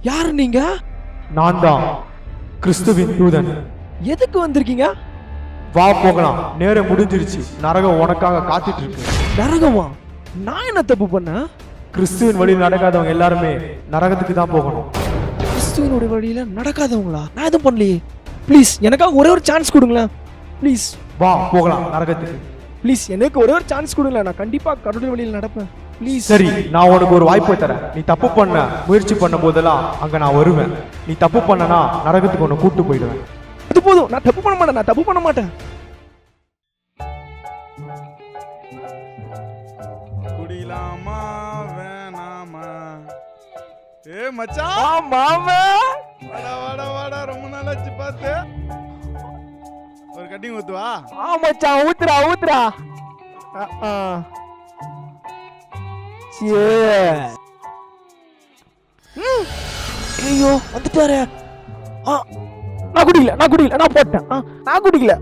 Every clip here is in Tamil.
யாரு நீங்க? நான் தான் கிறிஸ்துவின் தூதன். எதுக்கு வந்திருக்கீங்க? வா போகலாம், நேரம் முடிஞ்சிருச்சு. நரகம் உனக்காக காத்துட்டு இருக்கு. நரகமா? நான் என்ன தப்பு பண்ண? கிறிஸ்துவின் வழியில் நடக்காதவங்க எல்லாருமே நரகத்துக்கு தான் போகணும். கிறிஸ்துவனுடைய வழியில நடக்காதவங்களா? நான் எதுவும் பண்ணலையே. ப்ளீஸ் எனக்காக ஒரே ஒரு சான்ஸ் கொடுங்களேன். ப்ளீஸ் வா போகலாம் நரகத்துக்கு. ப்ளீஸ் எனக்கு ஒரே ஒரு சான்ஸ் கொடுங்களேன். நான் கண்டிப்பா கடவுள் வழியில் நடப்பேன். ப்ளீஸ். சரி, நான் உனக்கு ஒரு வாய்ப்பு தரேன். நீ தப்பு பண்ண முயற்சி பண்ணும் போதெல்லாம் அங்க நான் வருவேன். நீ தப்பு பண்ணனா நரகத்துக்கு உன்னை கூட்டு போயிடுவேன். அது போதும், நான் தப்பு பண்ண மாட்டேன். நான் தப்பு பண்ண மாட்டேன். குடிலாமா வேணாமா? ஏ மச்சான், மாமா வாடா வாடா வாடா, ரொம்ப நாளாச்சு பார்த்து. ஒரு கட்டிங் ஊத்துவா? மச்சான், ஊத்துறா ஊத்துறா. ஐயோ வந்துட்டாரு. நான் குடிக்கல, நான் குடிக்கல, நான் போட்டேன். நான் குடிக்கல,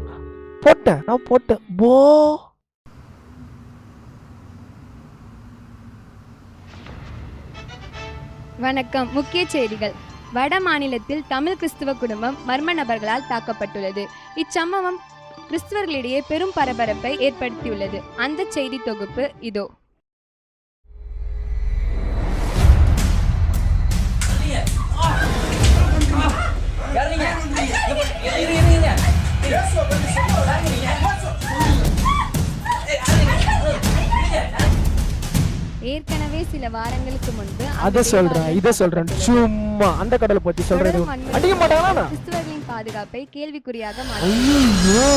போட்டேன், நான் போட்டேன். போ. வணக்கம். முக்கிய செய்திகள். வட மாநிலத்தில் தமிழ் கிறிஸ்துவ குடும்பம் மர்ம நபர்களால் தாக்கப்பட்டுள்ளது. இச்சம்பவம் கிறிஸ்தவர்களிடையே பெரும் பரபரப்பை ஏற்படுத்தியுள்ளது. அந்த செய்தி தொகுப்பு இதோ. ஏற்கனவே சில வாரங்களுக்கு முன்பு அத சொல்றேன், இத சொல்றேன், சும்மா அந்த கடலை பத்தி சொல்றது அடிக்க மாட்டாங்களா? கிறிஸ்தவர்களின் பாதுகாப்பை கேள்விக்குறியாக ஐயோ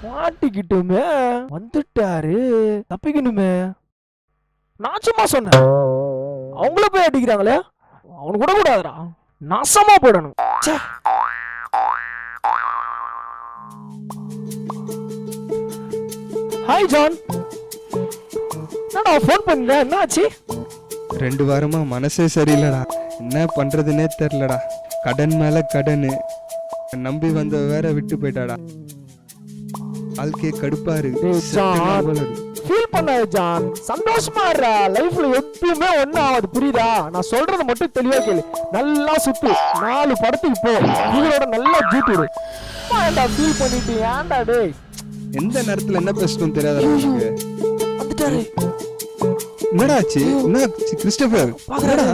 மாட்டிக்கிட்டுமே, வந்துட்டாரு, தப்பிக்கணுமே. நான் சும்மா சொன்னேன், அவங்கள போய் அடிக்கிறாங்களே, அவனு கூட கூடாதுடா, நாசமா போடணும். ஹாய் ஜான், என்னடா ஃபோன் பண்ண? என்ன ஆச்சு? 2 வாரமா மனசே சரியில்லடா. என்ன பண்றதுன்னே தெரியலடா. கடன் மேல கடனு, நம்பி வந்த வேற விட்டு போயிட்டாடா. வாழ்க்கையே கடுப்பாரு. ஃபீல் பண்ணாத ஜான், சந்தோஷமா இருடா. லைஃப்ல எப்பவுமே ஒண்ணும் ஆகாது, புரியுதா? நான் சொல்றத மட்டும் தெளிவா கேளு. நல்லா சுத்து, 4 படத்துக்கு போ, இவரோட நல்லா ஜூட்டு. ஏன்டா ஃபீல் பண்ணிட்டு? ஏன்டா டேய், எந்த நேரத்துல என்ன பேசணும் தெரியாத நமக்கு. வந்துட்டாரு. என்னடா ஆச்சு? என்ன கிறிஸ்டோபர்? பாக்குறடா.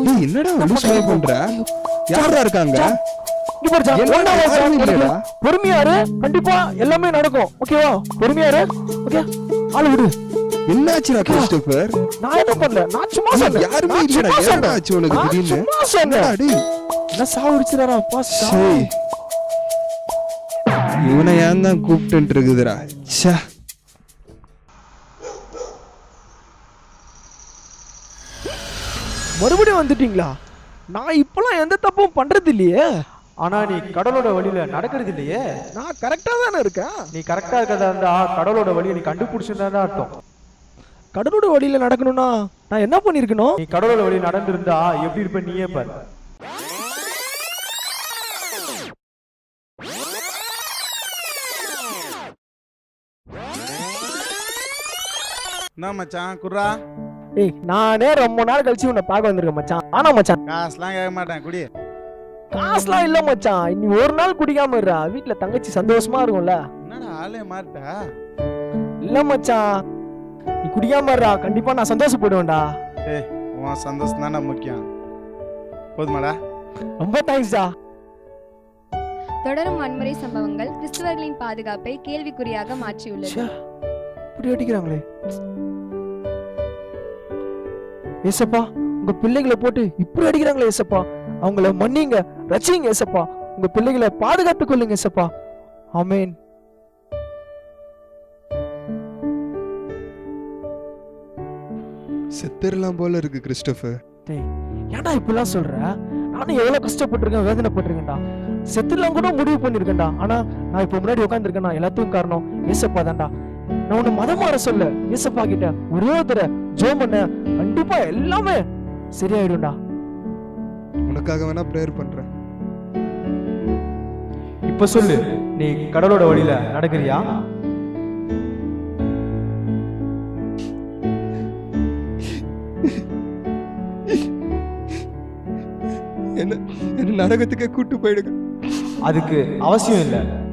டேய் என்னடா லூஸ் லைவ் பண்ற? யாரா இருக்காங்க? இங்க பாரு ஜான், ஒண்ணா பொறுமையா இரு, கண்டிப்பா எல்லாமே நடக்கும். ஓகேவா? பொறுமையா இரு. ஓகே, ஆளு விடு. என்னாச்சுடா கிறிஸ்டோபர்? நான் என்ன பண்ணல, நான் சும்மா சொன்னேன். யாருமே இல்லடா. என்னடா ஆச்சு உனக்கு திடீர்னு? சும்மா சொன்னேன். டேய் என்ன சாவடிச்சிராரா அப்பா. இவனை ஏன் தான் கூப்பிட்டு இருக்குதுடா. ச்சே, மறுபடியும் வந்துட்டீங்களா? நான் இப்பெல்லாம் எந்த தப்பும் பண்றது இல்லையே. ஆனா நீ கடவுளோட வழியில நடக்கிறது இல்லையே. நான் கரெக்டா தானே இருக்கேன். நீ கரெக்டா இருக்கிறதா இருந்தா கடவுளோட வழியை நீ கண்டுபிடிச்சிருந்தா அர்த்தம். கடவுளோட வழியில நடக்கணும்னா நான் என்ன பண்ணிருக்கணும்? நீ கடவுளோட வழி நடந்திருந்தா எப்படி இருப்ப நீயே பாரு. என்ன மச்சான் குர்ரா? ஏய், நானே ரொம்ப நாள் கழிச்சு உன்னை பார்க்க வந்திருக்கேன் மச்சான். ஆனா மச்சான், காசுலாம் கேட்க மாட்டேன், குடி. காசுலாம் இல்ல மச்சான். நீ ஒரு நாள் குடிக்காம இருடா, வீட்டுல தங்கச்சி சந்தோஷமா இருக்கும்ல. என்னடா ஆளே மாட்டா? இல்ல மச்சான், நீ குடிக்காம இருடா, கண்டிப்பா நான் சந்தோஷப்படுவேன்டா. ஏய், உன் சந்தோஷம் தானே முக்கியம். போதுமாடா? ரொம்ப தேங்க்ஸ்டா. தொடரும் வன்முறை சம்பவங்கள் கிறிஸ்தவர்களின் பாதுகாப்பை கேள்விக்குறியாக மாற்றியுள்ளது. இப்படி அடிக்கிறாங்களே. ஏசப்பா, உங்க பிள்ளைகளை போட்டு இப்படி அடிக்கிறாங்களே ஏசப்பா, அவங்கள மன்னிங்க, ரட்சிங்க ஏசப்பா, உங்க பிள்ளைகளை பாதுகாத்துக் கொள்ளுங்க ஏசப்பா. ஆமென். செத்துறலாம் போல இருக்கு கிறிஸ்டோபர். டேய், ஏன்டா இப்படிலாம் சொல்ற? நானும் எவ்வளவு கஷ்டப்பட்டிருக்கேன், வேதனைப்பட்டிருக்கேன்டா. செத்துலாம் கூட முடிவு பண்ணிருக்கேன்டா. ஆனா நான் இப்ப முன்னாடி உட்காந்துருக்கேன்னா எல்லாத்துக்கும் காரணம் ஏசப்பா தான்டா. நான் உன்னை மதம் மாற சொல்ல, ஏசப்பா கிட்ட ஒரே ஒரு ஜெபம் பண்ண, கண்டிப்பா எல்லாமே சரியாயிடும்டா. உனக்காக வேணா பிரேயர் பண்றேன். இப்ப சொல்லு, நீ கடவுளோட வழியில நடக்கிறியா? நரகத்துக்கே கூட்டு போயிடுங்க. அதுக்கு அவசியம் இல்லை.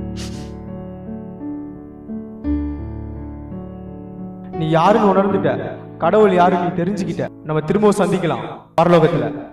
நீ யாருன்னு உணர்ந்துட்ட, கடவுள் யாருன்னு நீ தெரிஞ்சுக்கிட்ட. நம்ம திரும்பவும் சந்திக்கலாம் பரலோகத்துல.